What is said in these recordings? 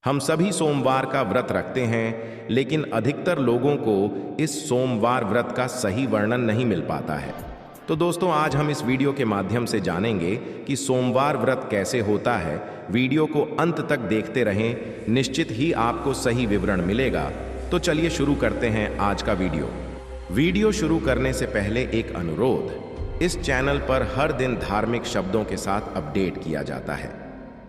हम सभी सोमवार का व्रत रखते हैं, लेकिन अधिकतर लोगों को इस सोमवार व्रत का सही वर्णन नहीं मिल पाता है। तो दोस्तों, आज हम इस वीडियो के माध्यम से जानेंगे कि सोमवार व्रत कैसे होता है। वीडियो को अंत तक देखते रहें, निश्चित ही आपको सही विवरण मिलेगा। तो चलिए शुरू करते हैं आज का वीडियो शुरू करने से पहले एक अनुरोध, इस चैनल पर हर दिन धार्मिक शब्दों के साथ अपडेट किया जाता है।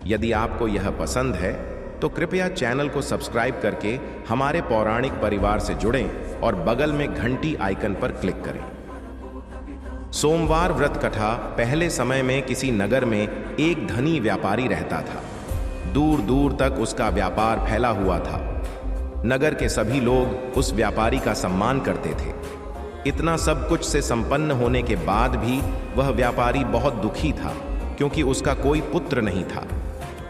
यदि आपको यह पसंद है तो कृपया चैनल को सब्सक्राइब करके हमारे पौराणिक परिवार से जुड़ें और बगल में घंटी आइकन पर क्लिक करें। सोमवार व्रत कथा। पहले समय में किसी नगर में एक धनी व्यापारी रहता था। दूर दूर तक उसका व्यापार फैला हुआ था। नगर के सभी लोग उस व्यापारी का सम्मान करते थे। इतना सब कुछ से संपन्न होने के बाद भी वह व्यापारी बहुत दुखी था, क्योंकि उसका कोई पुत्र नहीं था,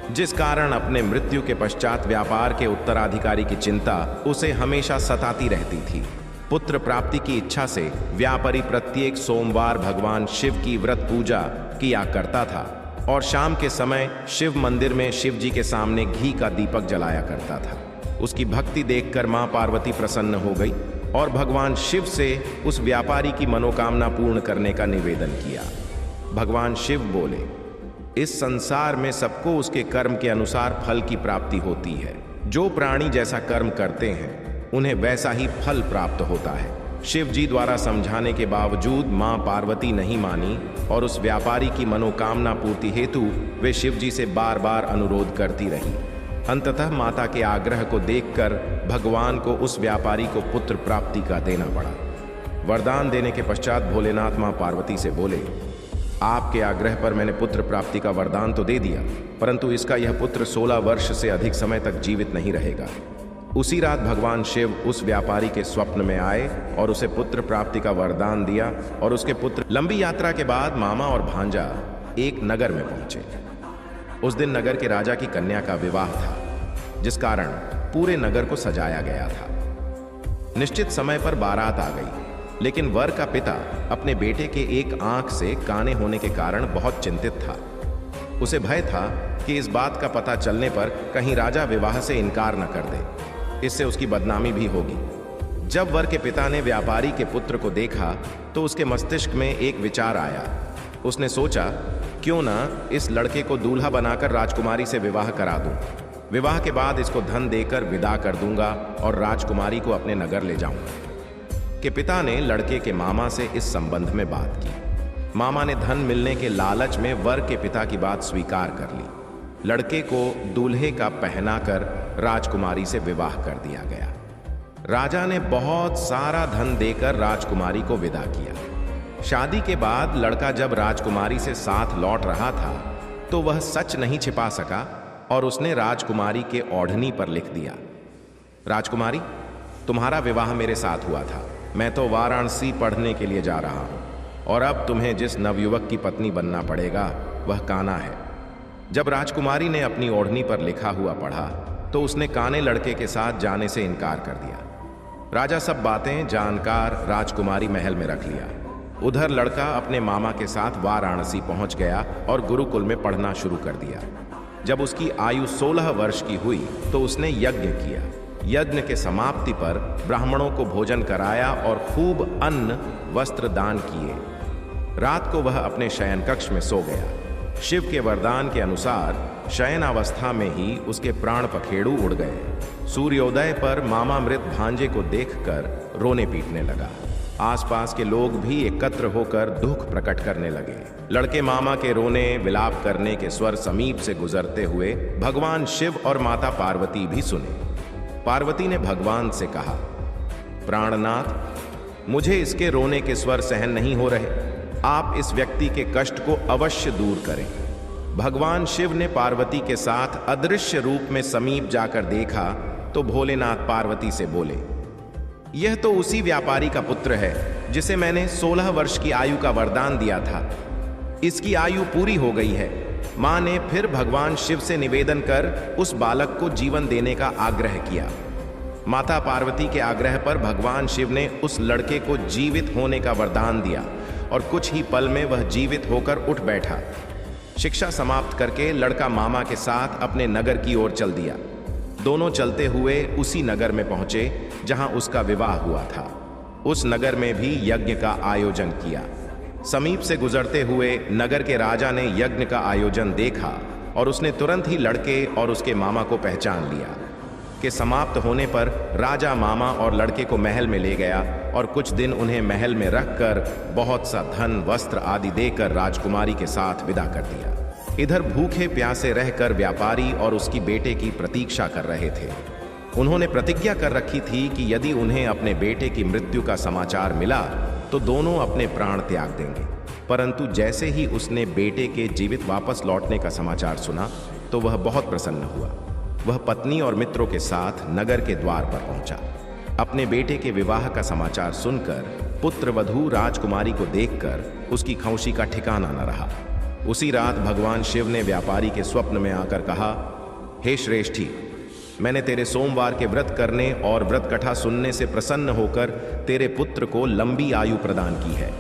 जिस कारण अपने मृत्यु के पश्चात व्यापार के उत्तराधिकारी की चिंता उसे हमेशा सताती रहती थी। पुत्र प्राप्ति की इच्छा से व्यापारी प्रत्येक सोमवार भगवान शिव की व्रत पूजा किया करता था और शाम के समय शिव मंदिर में शिव जी के सामने घी का दीपक जलाया करता था। उसकी भक्ति देखकर मां पार्वती प्रसन्न हो गई और भगवान शिव से उस व्यापारी की मनोकामना पूर्ण करने का निवेदन किया। भगवान शिव बोले, इस संसार में सबको उसके कर्म के अनुसार फल की प्राप्ति होती है। जो प्राणी जैसा कर्म करते हैं उन्हें वैसा ही फल प्राप्त होता है। शिव जी द्वारा समझाने के बावजूद मां पार्वती नहीं मानी और उस व्यापारी की मनोकामना पूर्ति हेतु वे शिव जी से बार बार अनुरोध करती रही। अंततः माता के आग्रह को देखकर भगवान को उस व्यापारी को पुत्र प्राप्ति का देना पड़ा। वरदान देने के पश्चात भोलेनाथ मां पार्वती से बोले, आपके आग्रह पर मैंने पुत्र प्राप्ति का वरदान तो दे दिया, परंतु इसका यह पुत्र 16 वर्ष से अधिक समय तक जीवित नहीं रहेगा। उसी रात भगवान शिव उस व्यापारी के स्वप्न में आए और उसे पुत्र प्राप्ति का वरदान दिया और उसके पुत्र। लंबी यात्रा के बाद मामा और भांजा एक नगर में पहुंचे। उस दिन नगर के राजा की कन्या का विवाह था, जिस कारण पूरे नगर को सजाया गया था। निश्चित समय पर बारात आ गई, लेकिन वर का पिता अपने बेटे के एक आंख से काने होने के कारण बहुत चिंतित था। उसे भय था कि इस बात का पता चलने पर कहीं राजा विवाह से इनकार न कर दे, इससे उसकी बदनामी भी होगी। जब वर के पिता ने व्यापारी के पुत्र को देखा तो उसके मस्तिष्क में एक विचार आया। उसने सोचा, क्यों ना इस लड़के को दूल्हा बनाकर राजकुमारी से विवाह करा दूं। विवाह के बाद इसको धन देकर विदा कर दूंगा और राजकुमारी को अपने नगर ले जाऊंगा। के पिता ने लड़के के मामा से इस संबंध में बात की। मामा ने धन मिलने के लालच में वर के पिता की बात स्वीकार कर ली। लड़के को दूल्हे का पहनाकर राजकुमारी से विवाह कर दिया गया। राजा ने बहुत सारा धन देकर राजकुमारी को विदा किया। शादी के बाद लड़का जब राजकुमारी से साथ लौट रहा था तो वह सच नहीं छिपा सका और उसने राजकुमारी के ओढ़नी पर लिख दिया, राजकुमारी, तुम्हारा विवाह मेरे साथ हुआ था। मैं तो वाराणसी पढ़ने के लिए जा रहा हूं और अब तुम्हें जिस नवयुवक की पत्नी बनना पड़ेगा वह काना है। जब राजकुमारी ने अपनी ओढ़नी पर लिखा हुआ पढ़ा तो उसने काने लड़के के साथ जाने से इनकार कर दिया। राजा सब बातें जानकार राजकुमारी महल में रख लिया। उधर लड़का अपने मामा के साथ वाराणसी पहुंच गया और गुरुकुल में पढ़ना शुरू कर दिया। जब उसकी आयु 16 वर्ष की हुई तो उसने यज्ञ किया। यज्ञ के समाप्ति पर ब्राह्मणों को भोजन कराया और खूब अन्न वस्त्र दान किए। रात को वह अपने शयन कक्ष में सो गया। शिव के वरदान के अनुसार शयनावस्था में ही उसके प्राण पखेड़ू उड़ गए। सूर्योदय पर मामा मृत भांजे को देखकर रोने पीटने लगा। आसपास के लोग भी एकत्र होकर दुख प्रकट करने लगे। लड़के मामा के रोने विलाप करने के स्वर समीप से गुजरते हुए भगवान शिव और माता पार्वती भी सुने। पार्वती ने भगवान से कहा, प्राणनाथ, मुझे इसके रोने के स्वर सहन नहीं हो रहे। आप इस व्यक्ति के कष्ट को अवश्य दूर करें। भगवान शिव ने पार्वती के साथ अदृश्य रूप में समीप जाकर देखा तो भोलेनाथ पार्वती से बोले, यह तो उसी व्यापारी का पुत्र है जिसे मैंने 16 वर्ष की आयु का वरदान दिया था। इसकी आयु पूरी हो गई है। मां ने फिर भगवान शिव से निवेदन कर उस बालक को जीवन देने का आग्रह किया। माता पार्वती के आग्रह पर भगवान शिव ने उस लड़के को जीवित होने का वरदान दिया और कुछ ही पल में वह जीवित होकर उठ बैठा। शिक्षा समाप्त करके लड़का मामा के साथ अपने नगर की ओर चल दिया। दोनों चलते हुए उसी नगर में पहुंचे जहां उसका विवाह हुआ था। उस नगर में भी यज्ञ का आयोजन किया। समीप से गुजरते हुए नगर के राजा ने यज्ञ का आयोजन देखा और उसने तुरंत ही लड़के और उसके मामा को पहचान लिया। के समाप्त होने पर राजा मामा और लड़के को महल में ले गया और कुछ दिन उन्हें महल में रखकर बहुत सा धन, वस्त्र आदि देकर राजकुमारी के साथ विदा कर दिया। इधर भूखे प्यासे रहकर व्यापारी और उसकी बेटे की प्रतीक्षा कर रहे थे। उन्होंने प्रतिज्ञा कर रखी थी कि यदि उन्हें अपने बेटे की मृत्यु का समाचार मिला तो दोनों अपने प्राण त्याग देंगे। परंतु जैसे ही उसने बेटे के जीवित वापस लौटने का समाचार सुना तो वह बहुत प्रसन्न हुआ। वह पत्नी और मित्रों के साथ नगर के द्वार पर पहुंचा। अपने बेटे के विवाह का समाचार सुनकर पुत्र वधू राजकुमारी को देखकर उसकी खौशी का ठिकाना न रहा। उसी रात भगवान शिव ने व्यापारी के स्वप्न में आकर कहा, हे श्रेष्ठी, मैंने तेरे सोमवार के व्रत करने और व्रत कथा सुनने से प्रसन्न होकर तेरे पुत्र को लंबी आयु प्रदान की है।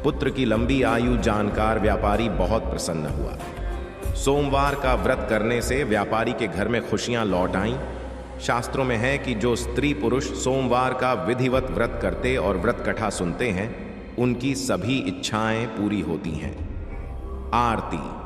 पुत्र की लंबी आयु जानकर व्यापारी बहुत प्रसन्न हुआ। सोमवार का व्रत करने से व्यापारी के घर में खुशियां लौट आईं। शास्त्रों में है कि जो स्त्री पुरुष सोमवार का विधिवत व्रत करते और व्रत कथा सुनते हैं, उनकी सभी इच्छाएं पूरी होती हैं। आरती।